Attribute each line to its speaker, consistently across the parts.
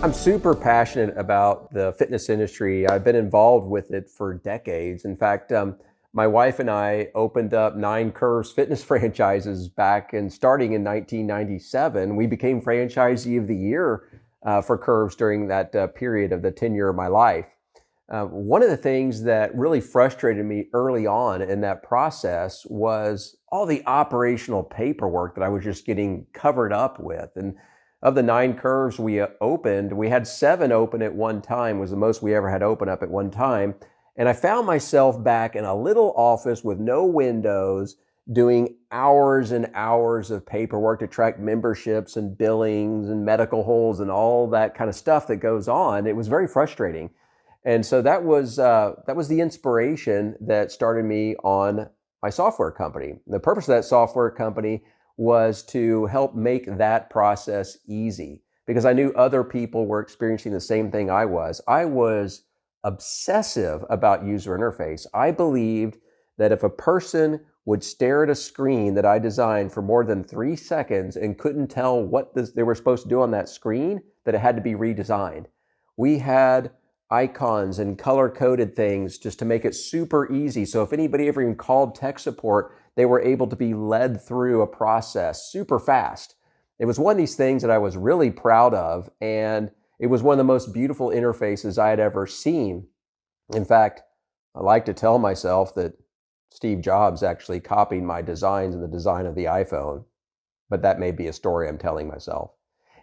Speaker 1: I'm super passionate about the fitness industry. I've been involved with it for decades. In fact, my wife and I opened up 9 Curves fitness franchises back and starting in 1997. We became franchisee of the year for Curves during that period of the tenure of my life. One of the things that really frustrated me early on in that process was all the operational paperwork that I was just getting covered up with. And of the 9 Curves we opened, we had 7 open at one time, was the most we ever had open up at one time. And I found myself back in a little office with no windows doing hours and hours of paperwork to track memberships and billings and medical holds and all that kind of stuff that goes on. It was very frustrating. And so that was the inspiration that started me on my software company. The purpose of that software company was to help make that process easy because I knew other people were experiencing the same thing I was. I was obsessive about user interface. I believed that if a person would stare at a screen that I designed for more than 3 seconds and couldn't tell what they were supposed to do on that screen, that it had to be redesigned. We had icons and color-coded things just to make it super easy. So if anybody ever even called tech support, they were able to be led through a process super fast. It was one of these things that I was really proud of, and it was one of the most beautiful interfaces I had ever seen. In fact, I like to tell myself that Steve Jobs actually copied my designs in the design of the iPhone, but that may be a story I'm telling myself.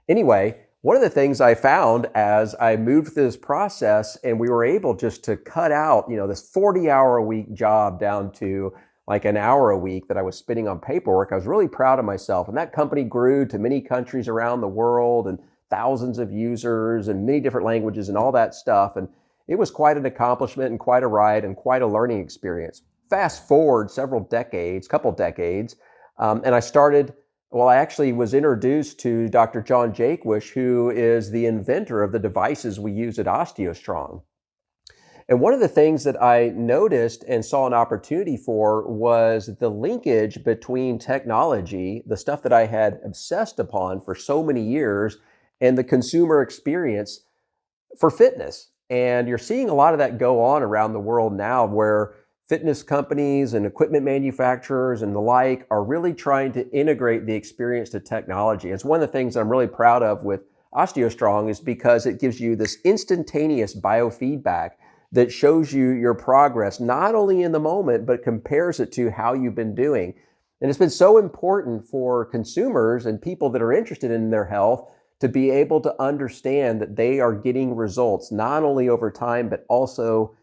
Speaker 1: Anyway, one of the things I found as I moved through this process and we were able just to cut out, this 40-hour-a-week job down to like an hour a week that I was spending on paperwork, I was really proud of myself. And that company grew to many countries around the world and thousands of users and many different languages and all that stuff. And it was quite an accomplishment and quite a ride and quite a learning experience. Fast forward couple decades, and I actually was introduced to Dr. John Jaquish, who is the inventor of the devices we use at OsteoStrong. And one of the things that I noticed and saw an opportunity for was the linkage between technology, the stuff that I had obsessed upon for so many years, and the consumer experience for fitness. And you're seeing a lot of that go on around the world now where fitness companies and equipment manufacturers and the like are really trying to integrate the experience to technology. It's one of the things I'm really proud of with OsteoStrong is because it gives you this instantaneous biofeedback that shows you your progress, not only in the moment, but compares it to how you've been doing. And it's been so important for consumers and people that are interested in their health to be able to understand that they are getting results, not only over time, but also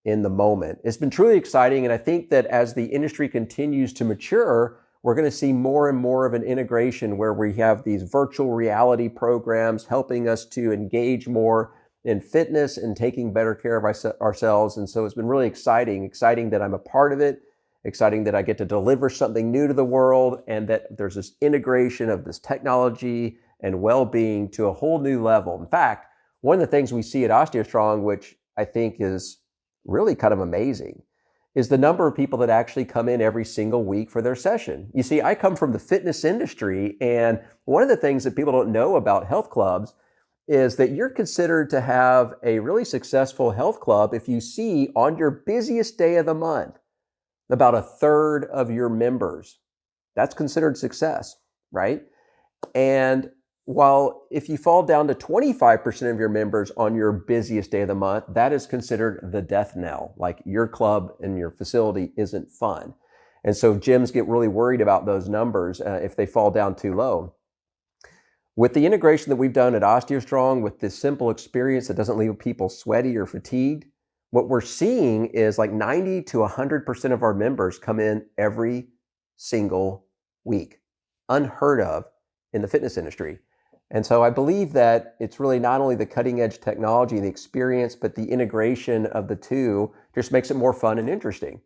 Speaker 1: in the moment. It's been truly exciting. And I think that as the industry continues to mature, we're going to see more and more of an integration where we have these virtual reality programs helping us to engage more in fitness and taking better care of ourselves. And so it's been really exciting that I'm a part of it, exciting that I get to deliver something new to the world, and that there's this integration of this technology and well-being to a whole new level. In fact, one of the things we see at OsteoStrong, which I think is really kind of amazing, is the number of people that actually come in every single week for their session. You see, I come from the fitness industry, and one of the things that people don't know about health clubs is that you're considered to have a really successful health club if you see on your busiest day of the month about 1/3 of your members. That's considered success, right? And while if you fall down to 25% of your members on your busiest day of the month, that is considered the death knell, like your club and your facility isn't fun. And so gyms get really worried about those numbers if they fall down too low. With the integration that we've done at OsteoStrong, with this simple experience that doesn't leave people sweaty or fatigued, what we're seeing is like 90 to 100% of our members come in every single week. Unheard of in the fitness industry. And so I believe that it's really not only the cutting edge technology, the experience, but the integration of the two just makes it more fun and interesting.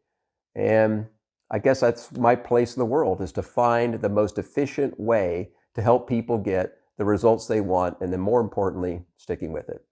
Speaker 1: And I guess that's my place in the world, is to find the most efficient way to help people get the results they want, and then more importantly, sticking with it.